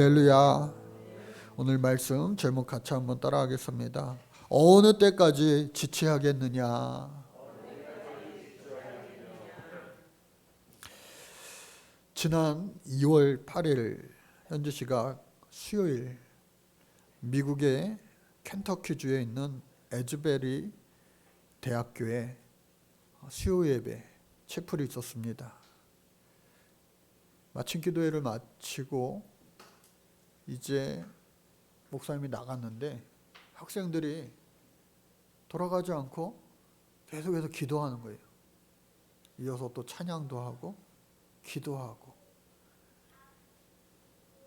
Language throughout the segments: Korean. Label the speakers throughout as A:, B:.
A: 할렐루야. 오늘 말씀 제목 같이 한번 따라하겠습니다. 어느 때까지 지체하겠느냐. 지난 2월 8일 현지 시각 수요일 미국의 켄터키주에 있는 에즈베리 대학교에 수요 예배 채플이 있었습니다. 마침 기도회를 마치고 이제 목사님이 나갔는데 학생들이 돌아가지 않고 계속해서 기도하는 거예요. 이어서 또 찬양도 하고 기도하고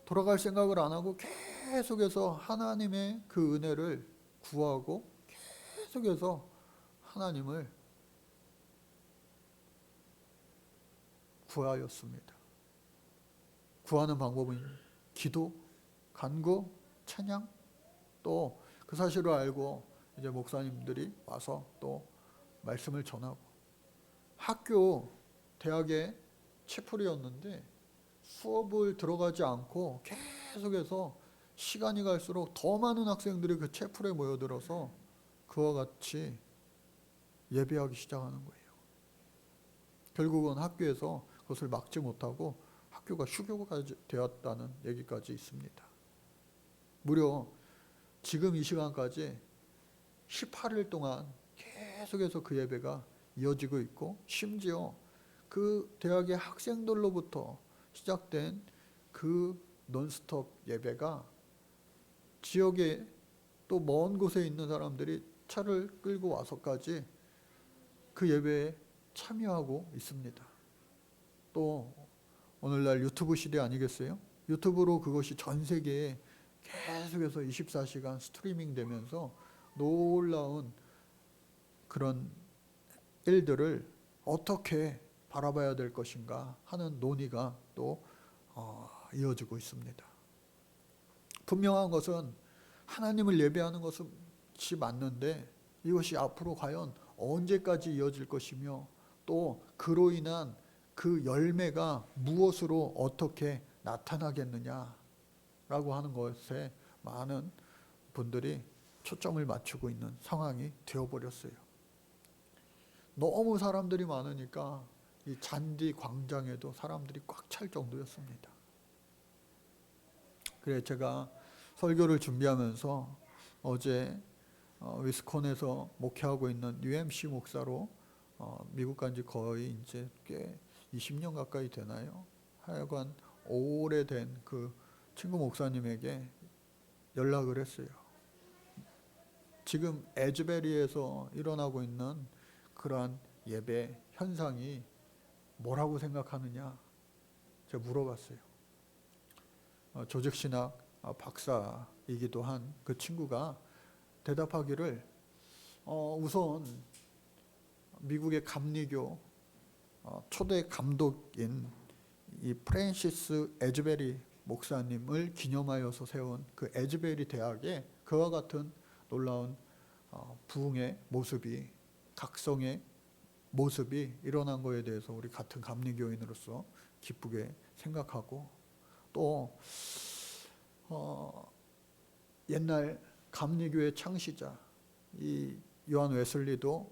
A: 돌아갈 생각을 안 하고 계속해서 하나님의 그 은혜를 구하고 계속해서 하나님을 구하였습니다. 구하는 방법은 기도, 간구, 찬양, 또 그 사실을 알고 이제 목사님들이 와서 또 말씀을 전하고 학교, 대학의 채플이었는데 수업을 들어가지 않고 계속해서 시간이 갈수록 더 많은 학생들이 그 채플에 모여들어서 그와 같이 예배하기 시작하는 거예요. 결국은 학교에서 그것을 막지 못하고 학교가 휴교가 되었다는 얘기까지 있습니다. 무려 지금 이 시간까지 18일 동안 계속해서 그 예배가 이어지고 있고 심지어 그 대학의 학생들로부터 시작된 그 논스톱 예배가 지역에 또 먼 곳에 있는 사람들이 차를 끌고 와서까지 그 예배에 참여하고 있습니다. 또 오늘날 유튜브 시대 아니겠어요? 유튜브로 그것이 전 세계에 계속해서 24시간 스트리밍 되면서 놀라운 그런 일들을 어떻게 바라봐야 될 것인가 하는 논의가 또 이어지고 있습니다. 분명한 것은 하나님을 예배하는 것이 맞는데 이것이 앞으로 과연 언제까지 이어질 것이며 또 그로 인한 그 열매가 무엇으로 어떻게 나타나겠느냐라고 하는 것에 많은 분들이 초점을 맞추고 있는 상황이 되어버렸어요. 너무 사람들이 많으니까 이 잔디 광장에도 사람들이 꽉 찰 정도였습니다. 그래 제가 설교를 준비하면서 어제 위스콘에서 목회하고 있는 UMC 목사로 미국 간 지 거의 이제 꽤 20년 가까이 되나요? 하여간 오래된 그 친구 목사님에게 연락을 했어요. 지금 에즈베리에서 일어나고 있는 그러한 예배 현상이 뭐라고 생각하느냐 제가 물어봤어요. 조직신학 박사이기도 한 그 친구가 대답하기를 우선 미국의 감리교 초대 감독인 이 프랜시스 에즈베리 목사님을 기념하여서 세운 그 에즈베리 대학에 그와 같은 놀라운 부흥의 모습이 각성의 모습이 일어난 것에 대해서 우리 같은 감리교인으로서 기쁘게 생각하고 또 옛날 감리교의 창시자 이 요한 웨슬리도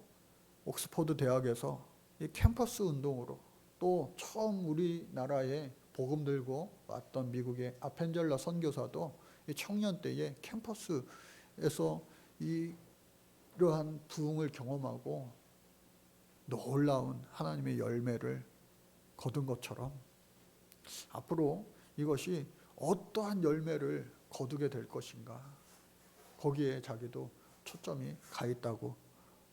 A: 옥스퍼드 대학에서 이 캠퍼스 운동으로 또 처음 우리나라에 복음 들고 왔던 미국의 아펜젤러 선교사도 이 청년 때에 캠퍼스에서 이러한 부흥을 경험하고 놀라운 하나님의 열매를 거둔 것처럼 앞으로 이것이 어떠한 열매를 거두게 될 것인가 거기에 자기도 초점이 가 있다고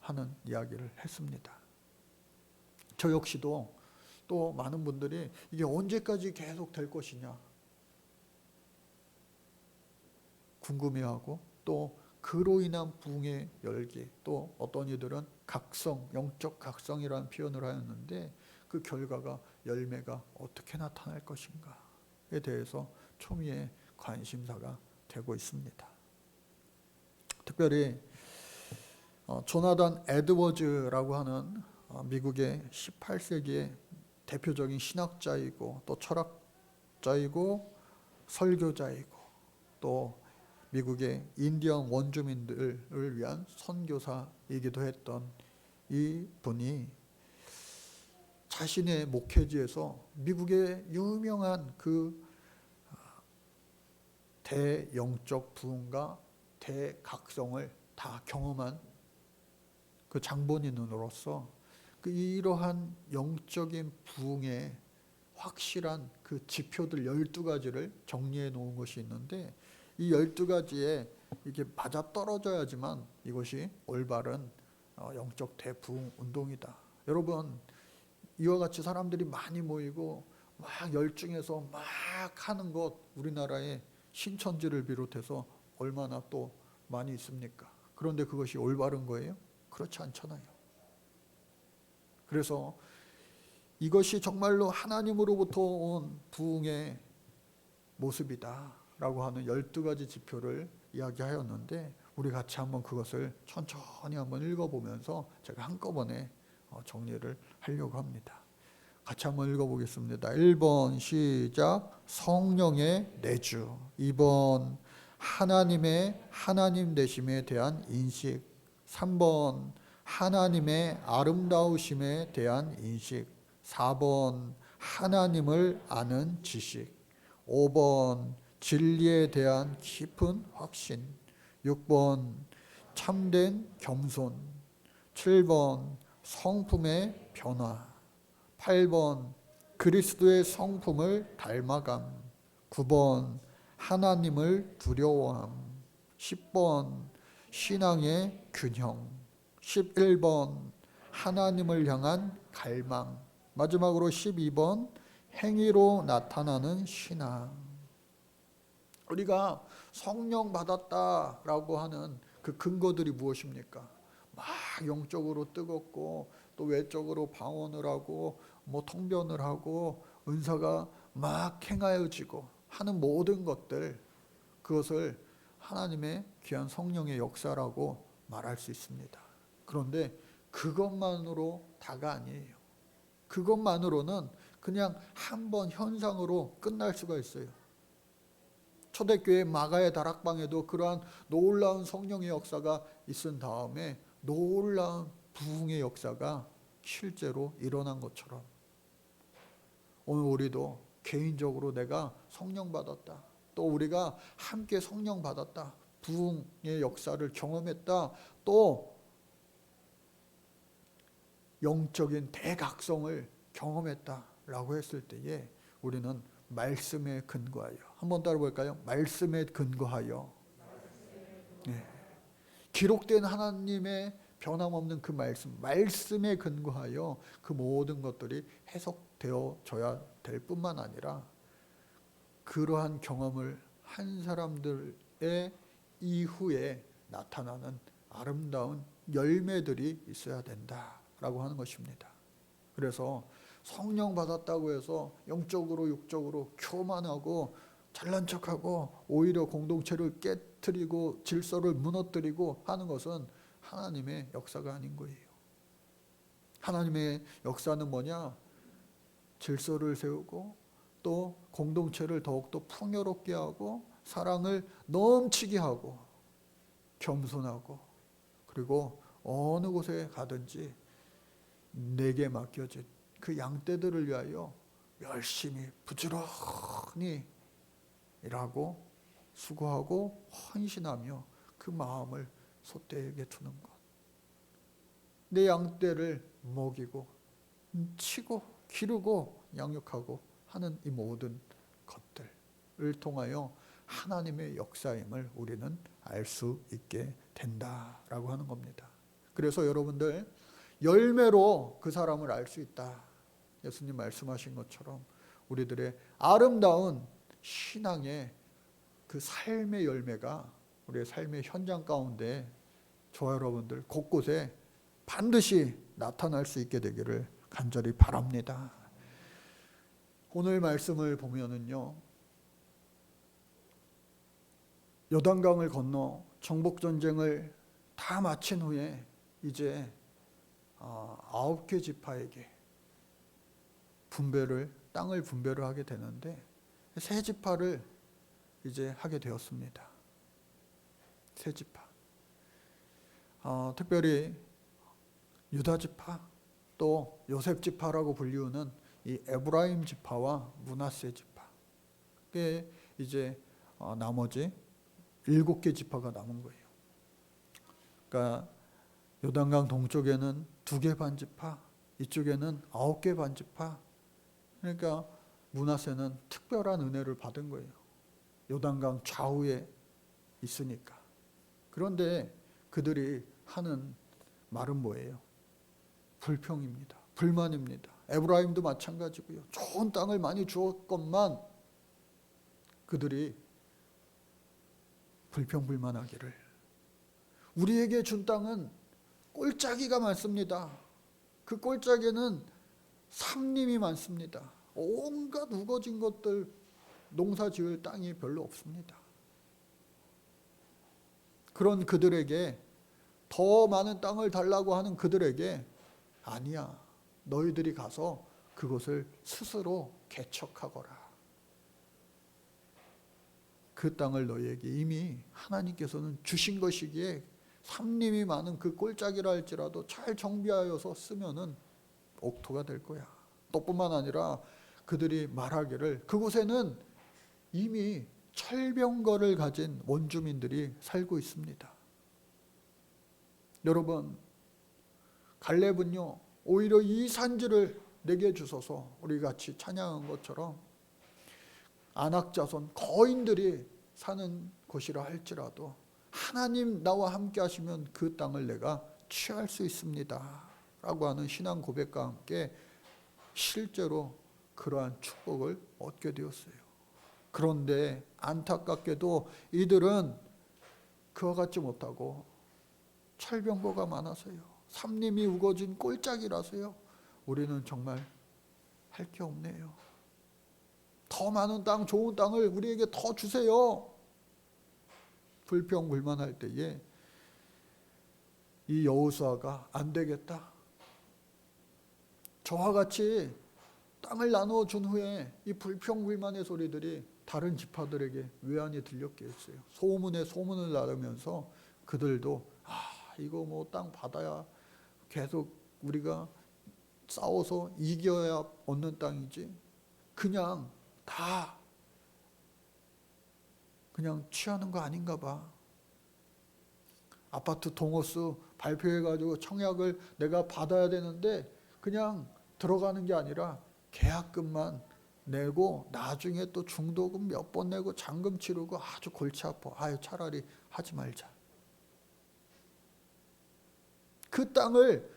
A: 하는 이야기를 했습니다. 저 역시도 또 많은 분들이 이게 언제까지 계속 될 것이냐 궁금해하고 또 그로 인한 부흥의 열기 또 어떤 이들은 각성, 영적 각성이라는 표현을 하였는데 그 결과가 열매가 어떻게 나타날 것인가에 대해서 초미의 관심사가 되고 있습니다. 특별히 조나단 에드워즈라고 하는 미국의 18세기의 대표적인 신학자이고 또 철학자이고 설교자이고 또 미국의 인디언 원주민들을 위한 선교사이기도 했던 이 분이 자신의 목회지에서 미국의 유명한 그 대영적 부흥과 대각성을 다 경험한 그 장본인으로서 그 이러한 영적인 부흥의 확실한 그 지표들 12가지를 정리해 놓은 것이 있는데, 이 12가지에 이게 맞아떨어져야지만 이것이 올바른 영적 대부흥 운동이다. 여러분, 이와 같이 사람들이 많이 모이고 막 열중해서 막 하는 것, 우리나라의 신천지를 비롯해서 얼마나 또 많이 있습니까? 그런데 그것이 올바른 거예요? 그렇지 않잖아요. 그래서 이것이 정말로 하나님으로부터 온 부흥의 모습이다 라고 하는 12가지 지표를 이야기하였는데, 우리 같이 한번 그것을 천천히 한번 읽어보면서 제가 한꺼번에 정리를 하려고 합니다. 같이 한번 읽어보겠습니다. 1번 시작. 성령의 내주. 2번 하나님의 하나님 되심에 대한 인식. 3번 하나님의 아름다우심에 대한 인식. 4번 하나님을 아는 지식. 5번 진리에 대한 깊은 확신. 6번 참된 겸손. 7번 성품의 변화. 8번 그리스도의 성품을 닮아감. 9번 하나님을 두려워함. 10번 신앙의 균형. 11번 하나님을 향한 갈망. 마지막으로 12번 행위로 나타나는 신앙. 우리가 성령 받았다라고 하는 그 근거들이 무엇입니까? 막 영적으로 뜨겁고 또 외적으로 방언을 하고 뭐 통변을 하고 은사가 막 행하여지고 하는 모든 것들, 그것을 하나님의 귀한 성령의 역사라고 말할 수 있습니다. 그런데 그것만으로 다가 아니에요. 그것만으로는 그냥 한번 현상으로 끝날 수가 있어요. 초대교회 마가의 다락방에도 그러한 놀라운 성령의 역사가 있은 다음에 놀라운 부흥의 역사가 실제로 일어난 것처럼, 오늘 우리도 개인적으로 내가 성령 받았다, 또 우리가 함께 성령 받았다, 부흥의 역사를 경험했다, 또 영적인 대각성을 경험했다라고 했을 때에 우리는 말씀에 근거하여, 한번 따라 볼까요? 말씀에 근거하여, 네. 기록된 하나님의 변함없는 그 말씀에 근거하여 그 모든 것들이 해석되어져야 될 뿐만 아니라, 그러한 경험을 한 사람들의 이후에 나타나는 아름다운 열매들이 있어야 된다라고 하는 것입니다. 그래서 성령 받았다고 해서 영적으로 육적으로 교만하고 잘난 척하고 오히려 공동체를 깨트리고 질서를 무너뜨리고 하는 것은 하나님의 역사가 아닌 거예요. 하나님의 역사는 뭐냐? 질서를 세우고 또 공동체를 더욱더 풍요롭게 하고 사랑을 넘치게 하고 겸손하고, 그리고 어느 곳에 가든지 내게 맡겨진 그 양떼들을 위하여 열심히 부지런히 일하고 수고하고 헌신하며 그 마음을 소떼에게 주는 것. 내 양떼를 먹이고 치고 기르고 양육하고 하는 이 모든 것들을 통하여 하나님의 역사임을 우리는 알 수 있게 된다라고 하는 겁니다. 그래서 여러분들, 열매로 그 사람을 알 수 있다. 예수님 말씀하신 것처럼 우리들의 아름다운 신앙의 그 삶의 열매가 우리의 삶의 현장 가운데 저와 여러분들 곳곳에 반드시 나타날 수 있게 되기를 간절히 바랍니다. 오늘 말씀을 보면은요, 요단강을 건너 정복전쟁을 다 마친 후에 이제 9개 지파에게 땅을 분배를 하게 되는데, 세 지파를 이제 하게 되었습니다. 세 지파. 특별히 유다 지파 또 요셉 지파라고 불리우는 이 에브라임 지파와 므낫세 지파. 그게 이제 나머지 7개 지파가 남은 거예요. 그러니까 요단강 동쪽에는 2개 반지파, 이쪽에는 9개 반지파. 그러니까 므낫세는 특별한 은혜를 받은 거예요. 요단강 좌우에 있으니까. 그런데 그들이 하는 말은 뭐예요? 불평입니다. 불만입니다. 에브라임도 마찬가지고요. 좋은 땅을 많이 주었건만 그들이 불평불만하기를, 우리에게 준 땅은 꼴짜기가 많습니다. 그 꼴짜기는 삼림이 많습니다. 온갖 우거진 것들, 농사 지을 땅이 별로 없습니다. 그런 그들에게, 더 많은 땅을 달라고 하는 그들에게, 아니야, 너희들이 가서 그것을 스스로 개척하거라. 그 땅을 너희에게 이미 하나님께서는 주신 것이기에 삼림이 많은 그 꼴짜기라 할지라도 잘 정비하여서 쓰면은 옥토가 될 거야. 또 뿐만 아니라 그들이 말하기를 그곳에는 이미 철병거를 가진 원주민들이 살고 있습니다. 여러분, 갈렙은요, 오히려 이 산지를 내게 주소서, 우리 같이 찬양한 것처럼 아낙 자손 거인들이 사는 곳이라 할지라도 하나님 나와 함께 하시면 그 땅을 내가 취할 수 있습니다 라고 하는 신앙 고백과 함께 실제로 그러한 축복을 얻게 되었어요. 그런데 안타깝게도 이들은 그와 같지 못하고 철병거가 많아서요, 삼림이 우거진 꼴짝이라서요, 우리는 정말 할 게 없네요. 더 많은 땅, 좋은 땅을 우리에게 더 주세요. 불평불만할 때에 이 여호수아가 안 되겠다, 저와 같이 땅을 나누어 준 후에 이 불평불만의 소리들이 다른 지파들에게 외환이 들렸겠어요. 소문에 소문을 나르면서 그들도 이거 뭐 땅 받아야 계속 우리가 싸워서 이겨야 얻는 땅이지, 그냥 다 그냥 취하는 거 아닌가 봐. 아파트 동호수 발표해가지고 청약을 내가 받아야 되는데 그냥 들어가는 게 아니라 계약금만 내고 나중에 또 중도금 몇 번 내고 잔금 치르고 아주 골치 아파. 차라리 하지 말자. 그 땅을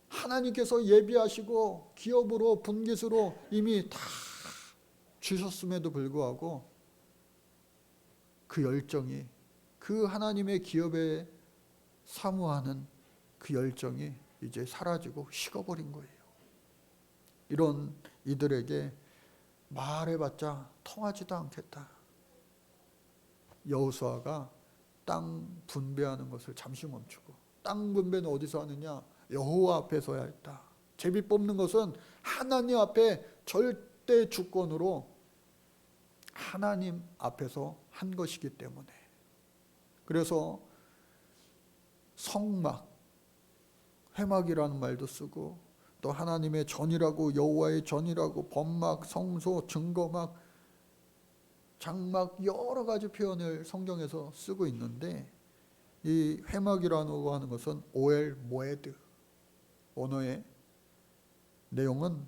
A: 하나님께서 예비하시고 기업으로 분깃으로 이미 다 주셨음에도 불구하고 그 열정이, 그 하나님의 기업에 사모하는 그 열정이 이제 사라지고 식어버린 거예요. 이런 이들에게 말해봤자 통하지도 않겠다. 여호수아가 땅 분배하는 것을 잠시 멈추고, 땅 분배는 어디서 하느냐? 여호와 앞에서 해야 했다. 제비 뽑는 것은 하나님 앞에 절대 주권으로 하나님 앞에서 한 것이기 때문에. 그래서 성막, 회막이라는 말도 쓰고, 또 하나님의 전이라고, 여호와의 전이라고, 번막, 성소, 증거막, 장막, 여러 가지 표현을 성경에서 쓰고 있는데, 이 회막이라고 하는 것은 오엘 모에드, 언어의 내용은,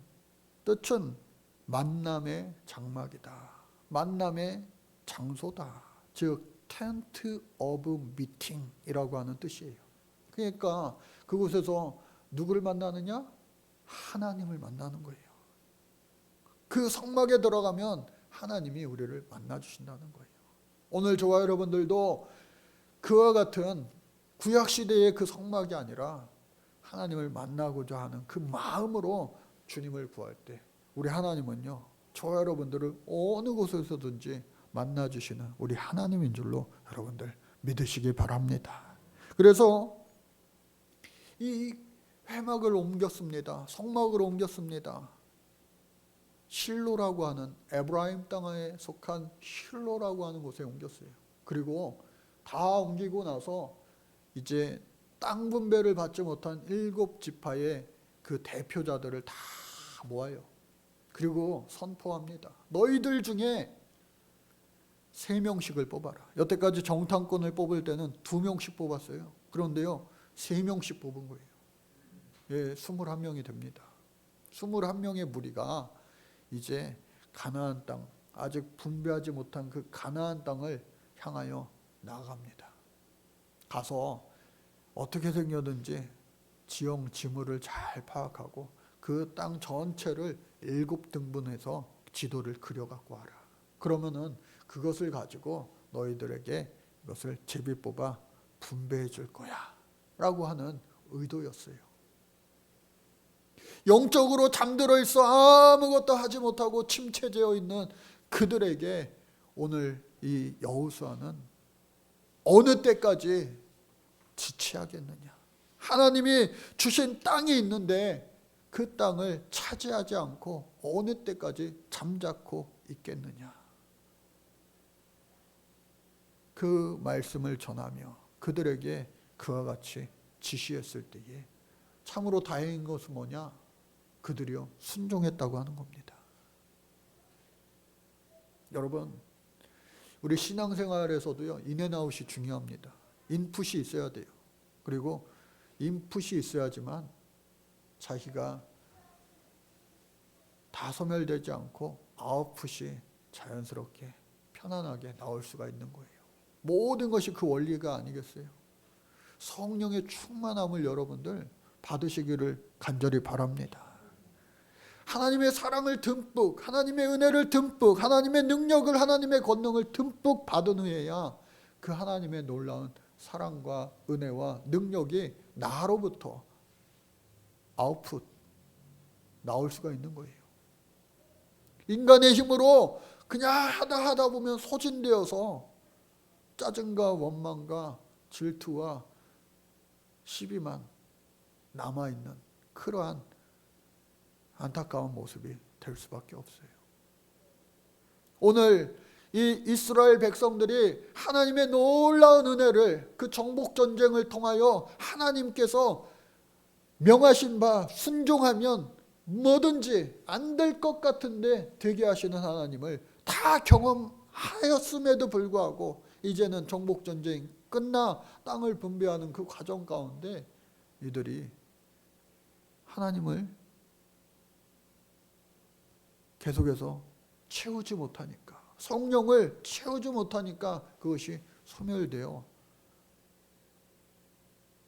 A: 뜻은 만남의 장막이다, 만남의 장소다, 즉 텐트 오브 미팅이라고 하는 뜻이에요. 그러니까 그곳에서 누구를 만나느냐? 하나님을 만나는 거예요. 그 성막에 들어가면 하나님이 우리를 만나 주신다는 거예요. 오늘 저와 여러분들도 그와 같은 구약시대의 그 성막이 아니라 하나님을 만나고자 하는 그 마음으로 주님을 구할 때, 우리 하나님은요, 저와 여러분들을 어느 곳에서든지 만나주시는 우리 하나님인 줄로 여러분들 믿으시기 바랍니다. 그래서 이 회막을 옮겼습니다. 성막을 옮겼습니다. 실로라고 하는 에브라임 땅에 속한 실로라고 하는 곳에 옮겼어요. 그리고 다 옮기고 나서 이제 땅 분배를 받지 못한 7지파의 그 대표자들을 다 모아요. 그리고 선포합니다. 너희들 중에 3명씩을 뽑아라. 여태까지 정탐꾼을 뽑을 때는 2명씩 뽑았어요. 그런데요, 3명씩 뽑은 거예요. 예, 21명이 됩니다. 21명의 무리가 이제 가나안 땅, 아직 분배하지 못한 그 가나안 땅을 향하여 나아갑니다. 가서 어떻게 생겼는지 지형 지물을 잘 파악하고 그 땅 전체를 7등분해서 지도를 그려갖고 와라. 그러면은 그것을 가지고 너희들에게 이것을 제비 뽑아 분배해 줄 거야 라고 하는 의도였어요. 영적으로 잠들어 있어 아무것도 하지 못하고 침체되어 있는 그들에게 오늘 이 여호수아는 어느 때까지 지체하겠느냐. 하나님이 주신 땅이 있는데 그 땅을 차지하지 않고 어느 때까지 잠자코 있겠느냐. 그 말씀을 전하며 그들에게 그와 같이 지시했을 때에 참으로 다행인 것은 뭐냐? 그들이요 순종했다고 하는 겁니다. 여러분, 우리 신앙생활에서도요 인앤아웃이 중요합니다. 인풋이 있어야 돼요. 그리고 인풋이 있어야지만 자기가 다 소멸되지 않고 아웃풋이 자연스럽게 편안하게 나올 수가 있는 거예요. 모든 것이 그 원리가 아니겠어요? 성령의 충만함을 여러분들 받으시기를 간절히 바랍니다. 하나님의 사랑을 듬뿍, 하나님의 은혜를 듬뿍, 하나님의 능력을, 하나님의 권능을 듬뿍 받은 후에야 그 하나님의 놀라운 사랑과 은혜와 능력이 나로부터 아웃풋 나올 수가 있는 거예요. 인간의 힘으로 그냥 하다 보면 소진되어서 짜증과 원망과 질투와 시비만 남아있는 그러한 안타까운 모습이 될 수밖에 없어요. 오늘 이 이스라엘 백성들이 하나님의 놀라운 은혜를 그 정복전쟁을 통하여 하나님께서 명하신 바 순종하면 뭐든지 안 될 것 같은데 되게 하시는 하나님을 다 경험하였음에도 불구하고 이제는 정복전쟁 끝나 땅을 분배하는 그 과정 가운데 이들이 하나님을 계속해서 채우지 못하니까, 성령을 채우지 못하니까 그것이 소멸되어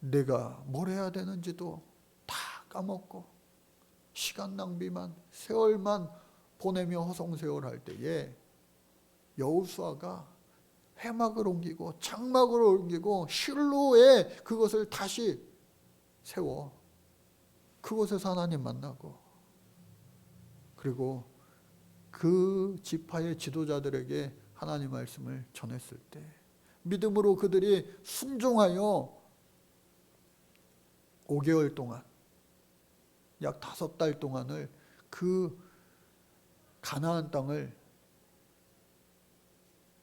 A: 내가 뭘 해야 되는지도 다 까먹고 시간 낭비만, 세월만 보내며 허송세월할 때에 여호수아가 회막을 옮기고 장막을 옮기고 실로에 그것을 다시 세워 그곳에서 하나님 만나고, 그리고 그 지파의 지도자들에게 하나님 말씀을 전했을 때 믿음으로 그들이 순종하여 5개월 동안, 약 5달 동안을 그 가나안 땅을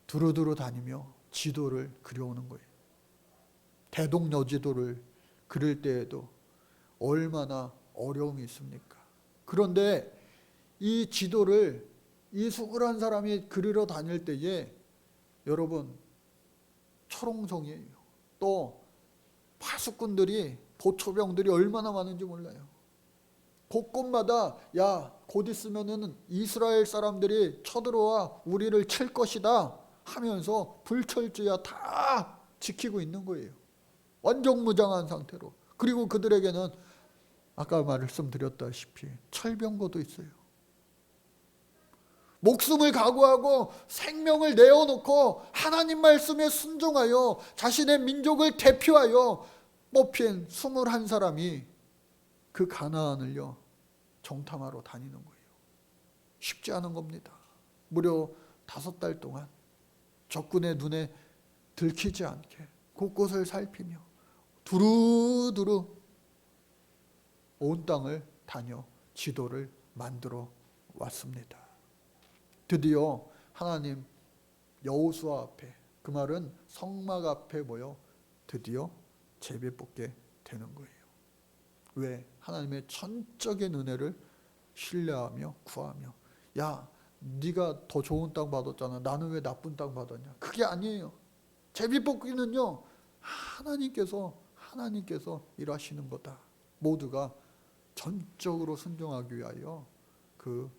A: 두루두루 다니며 지도를 그려오는 거예요. 대동여지도를 그릴 때에도 얼마나 어려움이 있습니까? 그런데 이 지도를 이 수고한 사람이 그리러 다닐 때에 여러분 초롱성이에요. 또 파수꾼들이, 보초병들이 얼마나 많은지 몰라요. 곳곳마다 야, 곧 있으면은 이스라엘 사람들이 쳐들어와 우리를 칠 것이다 하면서 불철주야 다 지키고 있는 거예요. 완전 무장한 상태로. 그리고 그들에게는 아까 말씀드렸다시피 철병거도 있어요. 목숨을 각오하고 생명을 내어놓고 하나님 말씀에 순종하여 자신의 민족을 대표하여 뽑힌 21사람이 그 가나안을요 정탐하러 다니는 거예요. 쉽지 않은 겁니다. 무려 5달 동안 적군의 눈에 들키지 않게 곳곳을 살피며 두루두루 온 땅을 다녀 지도를 만들어 왔습니다. 드디어 하나님 여호수아 앞에, 그 말은 성막 앞에 모여 드디어 제비 뽑게 되는 거예요. 왜? 하나님의 전적인 은혜를 신뢰하며 구하며. 야, 네가 더 좋은 땅 받았잖아. 나는 왜 나쁜 땅 받았냐? 그게 아니에요. 제비 뽑기는요, 하나님께서 일하시는 거다. 모두가 전적으로 순종하기 위하여 그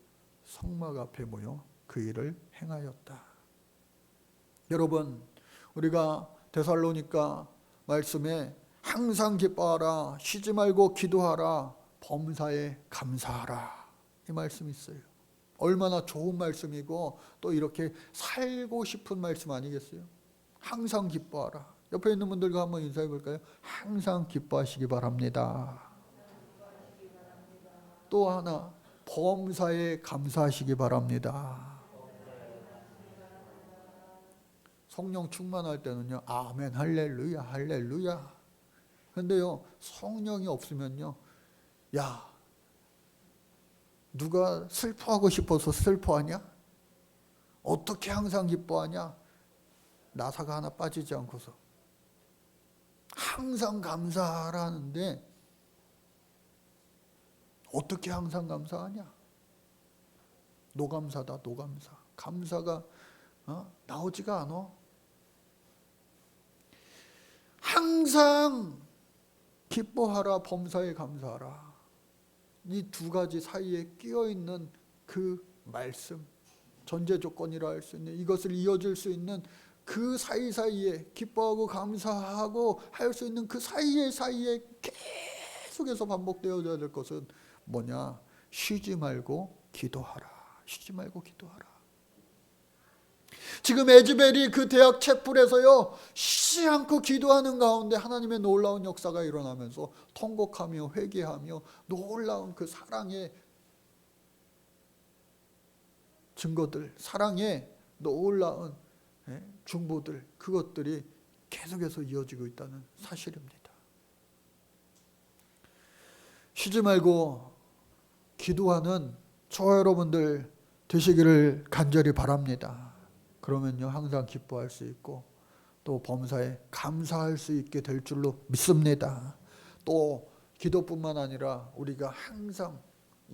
A: 성막 앞에 모여 그 일을 행하였다. 여러분, 우리가 데살로니가 말씀에 항상 기뻐하라, 쉬지 말고 기도하라, 범사에 감사하라, 이 말씀이 있어요. 얼마나 좋은 말씀이고 또 이렇게 살고 싶은 말씀 아니겠어요? 항상 기뻐하라. 옆에 있는 분들과 한번 인사해 볼까요? 항상 기뻐하시기 바랍니다. 또 하나, 범사에 감사하시기 바랍니다. 성령 충만할 때는요, 아멘, 할렐루야, 할렐루야. 근데요, 성령이 없으면요, 야, 누가 슬퍼하고 싶어서 슬퍼하냐? 어떻게 항상 기뻐하냐? 나사가 하나 빠지지 않고서 항상 감사하라는데 어떻게 항상 감사하냐? 노감사다, 노감사. 감사가 나오지가 않아. 항상 기뻐하라, 범사에 감사하라. 이 두 가지 사이에 끼어 있는 그 말씀, 전제 조건이라 할 수 있는, 이것을 이어줄 수 있는 그 사이사이에, 기뻐하고 감사하고 할 수 있는 그 사이에 계속해서 반복되어져야 될 것은 뭐냐? 쉬지 말고 기도하라. 쉬지 말고 기도하라. 지금 에즈벨이 그 대학 촛불에서요, 쉬지 않고 기도하는 가운데 하나님의 놀라운 역사가 일어나면서 통곡하며 회개하며 놀라운 그 사랑의 증거들, 사랑의 놀라운 중보들, 그것들이 계속해서 이어지고 있다는 사실입니다. 쉬지 말고 기도하는 저와 여러분들 되시기를 간절히 바랍니다. 그러면요, 항상 기뻐할 수 있고 또 범사에 감사할 수 있게 될 줄로 믿습니다. 또 기도뿐만 아니라 우리가 항상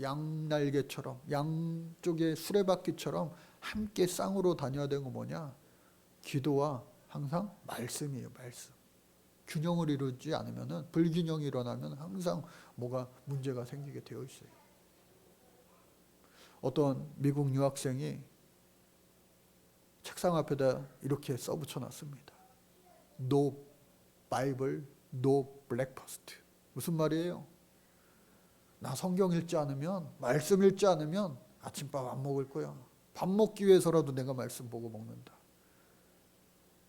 A: 양날개처럼, 양쪽에 수레바퀴처럼 함께 쌍으로 다녀야 되는 거 뭐냐? 기도와 항상 말씀이에요. 말씀. 균형을 이루지 않으면, 불균형이 일어나면 항상 뭐가 문제가 생기게 되어 있어요. 어떤 미국 유학생이 책상 앞에다 이렇게 써붙여 놨습니다. No Bible, no breakfast. 무슨 말이에요? 나 성경 읽지 않으면, 말씀 읽지 않으면 아침밥 안 먹을 거야. 밥 먹기 위해서라도 내가 말씀 보고 먹는다.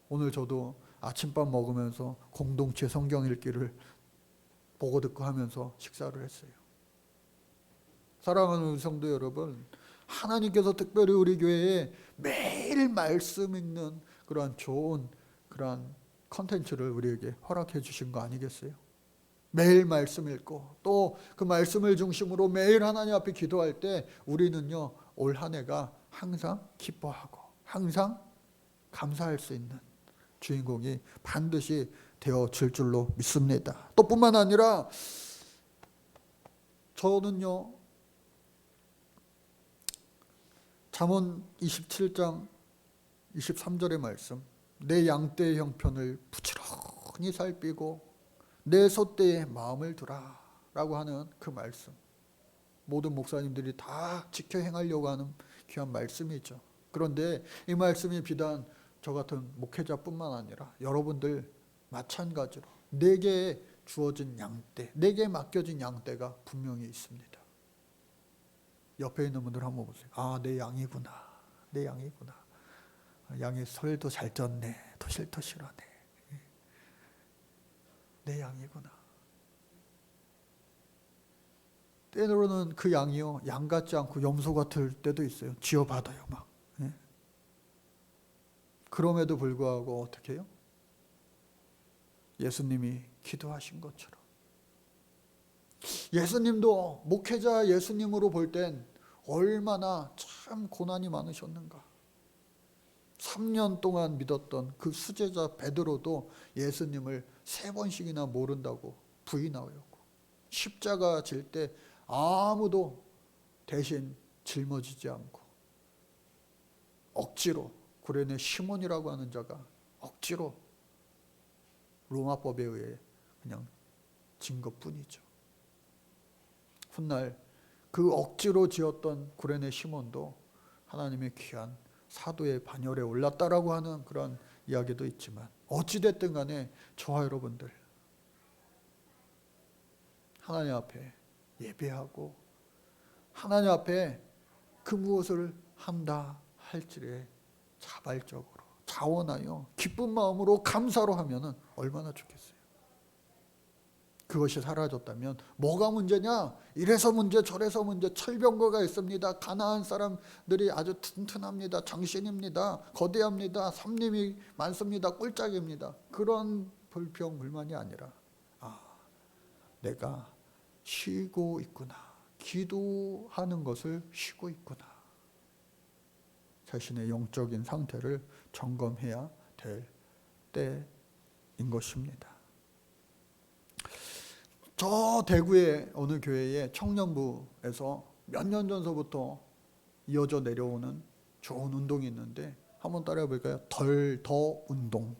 A: 오늘 저도 아침밥 먹으면서 공동체 성경 읽기를 보고 듣고 하면서 식사를 했어요. 사랑하는 성도 여러분, 하나님께서 특별히 우리 교회에 매일 말씀 읽는 그러한 좋은 그러한 컨텐츠를 우리에게 허락해 주신 거 아니겠어요? 매일 말씀 읽고 또 그 말씀을 중심으로 매일 하나님 앞에 기도할 때 우리는요, 올 한 해가 항상 기뻐하고 항상 감사할 수 있는 주인공이 반드시 되어질 줄로 믿습니다. 또 뿐만 아니라 저는요, 잠언 27장 23절의 말씀, 내 양떼의 형편을 부지런히 살피고 내 소떼에 마음을 두라 라고 하는 그 말씀, 모든 목사님들이 다 지켜 행하려고 하는 귀한 말씀이죠. 그런데 이 말씀이 비단 저 같은 목회자뿐만 아니라 여러분들 마찬가지로 내게 주어진 양떼, 내게 맡겨진 양떼가 분명히 있습니다. 옆에 있는 분들 한번 보세요. 아, 내 양이구나. 내 양이구나. 양이 설도 잘 쪘네. 토실토실하네. 내 양이구나. 때로는 그 양이요, 양 같지 않고 염소 같을 때도 있어요. 쥐어받아요 막. 그럼에도 불구하고 어떻게 해요? 예수님이 기도하신 것처럼, 예수님도 목회자 예수님으로 볼 땐 얼마나 참 고난이 많으셨는가. 3년 동안 믿었던 그 수제자 베드로도 예수님을 3번씩이나 모른다고 부인하였고, 십자가 질 때 아무도 대신 짊어지지 않고 억지로, 구레네 시몬이라고 하는 자가 억지로 로마법에 의해 그냥 진 것뿐이죠. 훗날 그 억지로 지었던 구레네 시몬도 하나님의 귀한 사도의 반열에 올랐다라고 하는 그런 이야기도 있지만, 어찌됐든 간에 저와 여러분들 하나님 앞에 예배하고 하나님 앞에 그 무엇을 한다 할지에 자발적으로 자원하여 기쁜 마음으로 감사로 하면은 얼마나 좋겠어요. 그것이 사라졌다면 뭐가 문제냐? 이래서 문제 저래서 문제, 철병거가 있습니다. 가나안 사람들이 아주 튼튼합니다. 장신입니다. 거대합니다. 삼림이 많습니다. 꿀짝입니다. 그런 불평 불만이 아니라, 내가 쉬고 있구나. 기도하는 것을 쉬고 있구나. 자신의 영적인 상태를 점검해야 될 때인 것입니다. 저 대구의 어느 교회의 청년부에서 몇 년 전서부터 이어져 내려오는 좋은 운동이 있는데, 한번 따라해 볼까요? 덜 더 운동.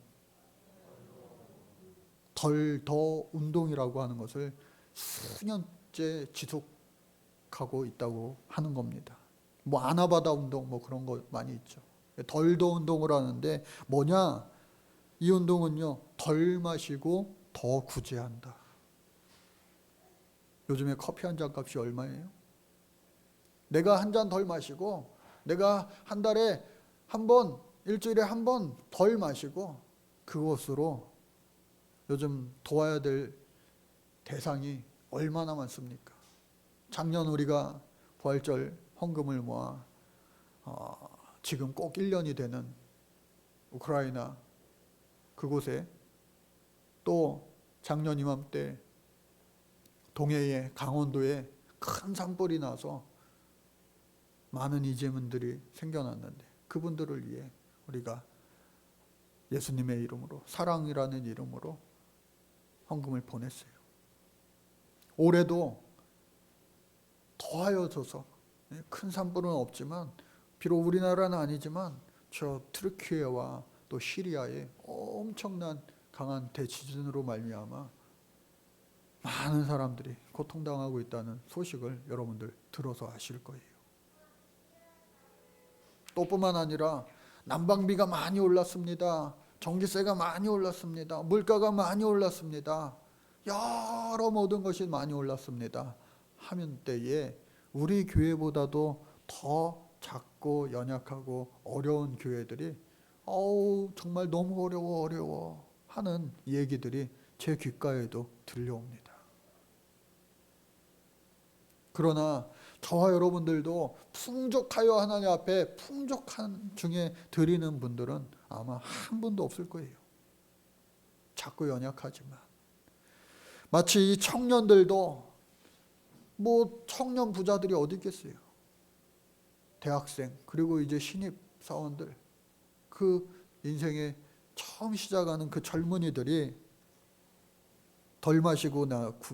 A: 덜 더 운동이라고 하는 것을 수년째 지속하고 있다고 하는 겁니다. 뭐 아나바다 운동 뭐 그런 거 많이 있죠. 덜 더 운동을 하는데 뭐냐? 이 운동은요, 덜 마시고 더 구제한다. 요즘에 커피 한 잔 값이 얼마예요? 내가 한 잔 덜 마시고, 내가 한 달에 한 번, 일주일에 한 번 덜 마시고, 그것으로 요즘 도와야 될 대상이 얼마나 많습니까? 작년 우리가 부활절 헌금을 모아 지금 꼭 1년이 되는 우크라이나 그곳에, 또 작년 이맘때 동해의 강원도에 큰 산불이 나서 많은 이재민들이 생겨났는데, 그분들을 위해 우리가 예수님의 이름으로, 사랑이라는 이름으로 헌금을 보냈어요. 올해도 더하여져서, 큰 산불은 없지만, 비록 우리나라는 아니지만 저 트르키예와 또 시리아에 엄청난 강한 대지진으로 말미암아 많은 사람들이 고통당하고 있다는 소식을 여러분들 들어서 아실 거예요. 또 뿐만 아니라 난방비가 많이 올랐습니다. 전기세가 많이 올랐습니다. 물가가 많이 올랐습니다. 여러 모든 것이 많이 올랐습니다. 하면 때에 우리 교회보다도 더 작고 연약하고 어려운 교회들이 정말 너무 어려워 하는 얘기들이 제 귓가에도 들려옵니다. 그러나 저와 여러분들도 풍족하여 하나님 앞에 풍족한 중에 드리는 분들은 아마 한 분도 없을 거예요. 작고 연약하지만. 마치 이 청년들도, 뭐 청년 부자들이 어디 있겠어요. 대학생, 그리고 이제 신입 사원들, 그 인생에 처음 시작하는 그 젊은이들이 덜 마시고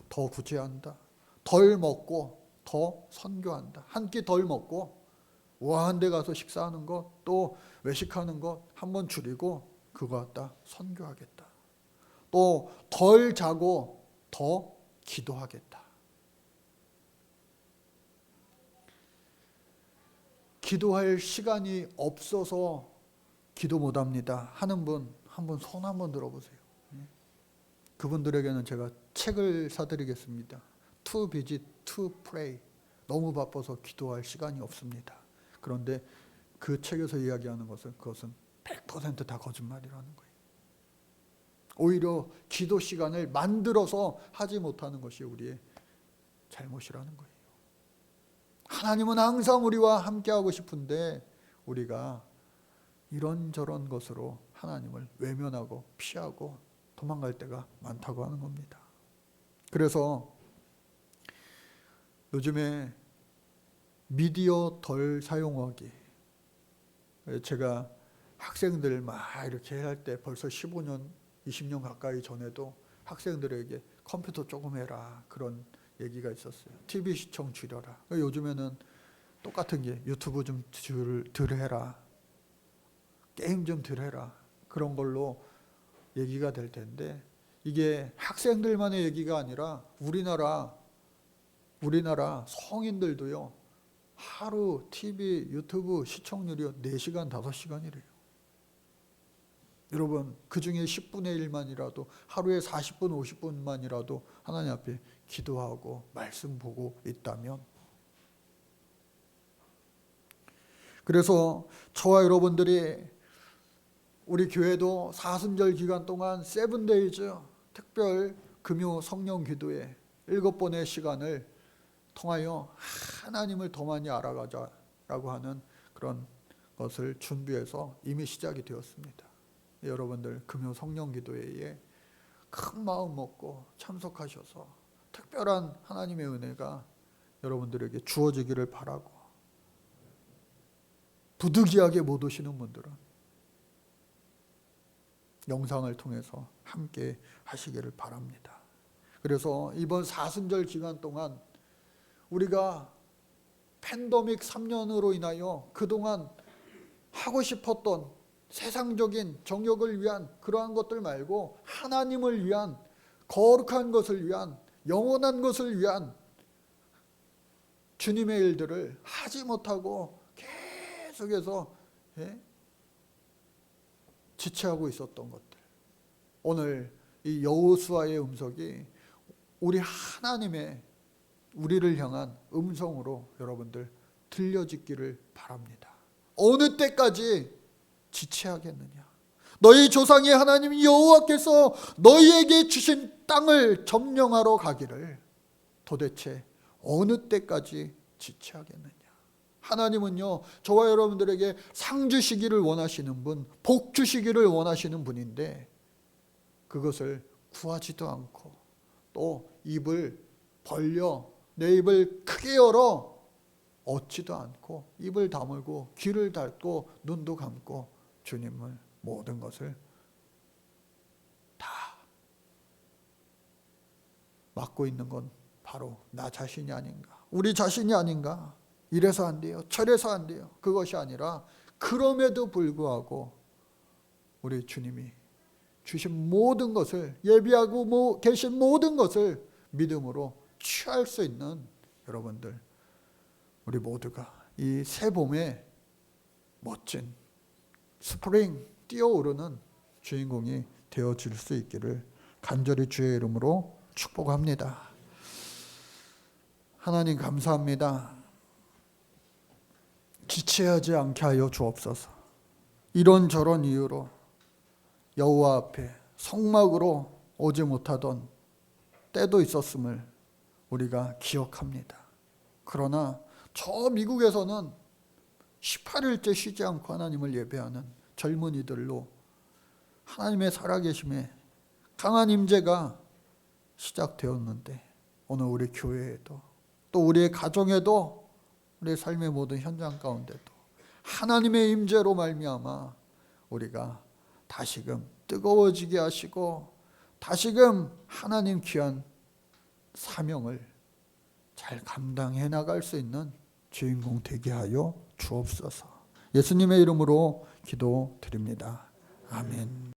A: 더 구제한다. 덜 먹고 더 선교한다. 한 끼 덜 먹고 우아한 데 가서 식사하는 것, 또 외식하는 것 한번 줄이고 그거 갖다 선교하겠다. 또 덜 자고 더 기도하겠다. 기도할 시간이 없어서 기도 못합니다 하는 분, 한번 손 한번 들어보세요. 그분들에게는 제가 책을 사드리겠습니다. Too busy to pray. 너무 바빠서 기도할 시간이 없습니다. 그런데 그 책에서 이야기하는 것은, 그것은 100% 다 거짓말이라는 거예요. 오히려 기도 시간을 만들어서 하지 못하는 것이 우리의 잘못이라는 거예요. 하나님은 항상 우리와 함께하고 싶은데 우리가 이런저런 것으로 하나님을 외면하고 피하고 도망갈 때가 많다고 하는 겁니다. 그래서 요즘에 미디어 덜 사용하기. 제가 학생들 막 이렇게 할 때 벌써 15년, 20년 가까이 전에도 학생들에게 컴퓨터 조금 해라 그런 얘기가 있었어요. TV 시청 줄여라. 요즘에는 똑같은 게 유튜브 좀 덜 해라. 게임 좀 덜 해라. 그런 걸로 얘기가 될 텐데 이게 학생들만의 얘기가 아니라 우리나라 성인들도요. 하루 TV, 유튜브 시청률이 4시간, 5시간이래요. 여러분 그 중에 10분의 1만이라도 하루에 40분, 50분만이라도 하나님 앞에 기도하고 말씀 보고 있다면, 그래서 저와 여러분들이 우리 교회도 사순절 기간 동안 세븐데이즈 특별 금요 성령 기도회 7번의 시간을 통하여 하나님을 더 많이 알아가자라고 하는 그런 것을 준비해서 이미 시작이 되었습니다. 여러분들 금요 성령 기도회에 큰 마음 먹고 참석하셔서 특별한 하나님의 은혜가 여러분들에게 주어지기를 바라고, 부득이하게 못 오시는 분들은 영상을 통해서 함께 하시기를 바랍니다. 그래서 이번 사순절 기간 동안 우리가 팬데믹 3년으로 인하여 그동안 하고 싶었던 세상적인 정욕을 위한 그러한 것들 말고 하나님을 위한, 거룩한 것을 위한, 영원한 것을 위한 주님의 일들을 하지 못하고 계속해서 지체하고 있었던 것들, 오늘 이 여호수아의 음성이 우리 하나님의 우리를 향한 음성으로 여러분들 들려지기를 바랍니다. 어느 때까지 지체하겠느냐? 너희 조상의 하나님 여호와께서 너희에게 주신 땅을 점령하러 가기를 도대체 어느 때까지 지체하겠느냐? 하나님은요, 저와 여러분들에게 상 주시기를 원하시는 분, 복 주시기를 원하시는 분인데 그것을 구하지도 않고 또 입을 벌려 내 입을 크게 열어 얻지도 않고 입을 다물고 귀를 닫고 눈도 감고 주님을 모든 것을 다 맡고 있는 건 바로 나 자신이 아닌가, 우리 자신이 아닌가. 이래서 안 돼요, 저래서 안 돼요. 그것이 아니라 그럼에도 불구하고 우리 주님이 주신 모든 것을, 예비하고 계신 모든 것을 믿음으로 취할 수 있는 여러분들, 우리 모두가 이 새봄의 멋진 스프링 뛰어오르는 주인공이 되어질 수 있기를 간절히 주의 이름으로 축복합니다. 하나님 감사합니다. 지체하지 않게 하여 주옵소서. 이런저런 이유로 여호와 앞에 성막으로 오지 못하던 때도 있었음을 우리가 기억합니다. 그러나 저 미국에서는 18일째 쉬지 않고 하나님을 예배하는 젊은이들로 하나님의 살아계심에 강한 임재가 시작되었는데, 오늘 우리 교회에도 또 우리의 가정에도 우리의 삶의 모든 현장 가운데도 하나님의 임재로 말미암아 우리가 다시금 뜨거워지게 하시고 다시금 하나님 귀한 사명을 잘 감당해 나갈 수 있는 주인공 되게 하여 주옵소서. 예수님의 이름으로 기도드립니다. 아멘.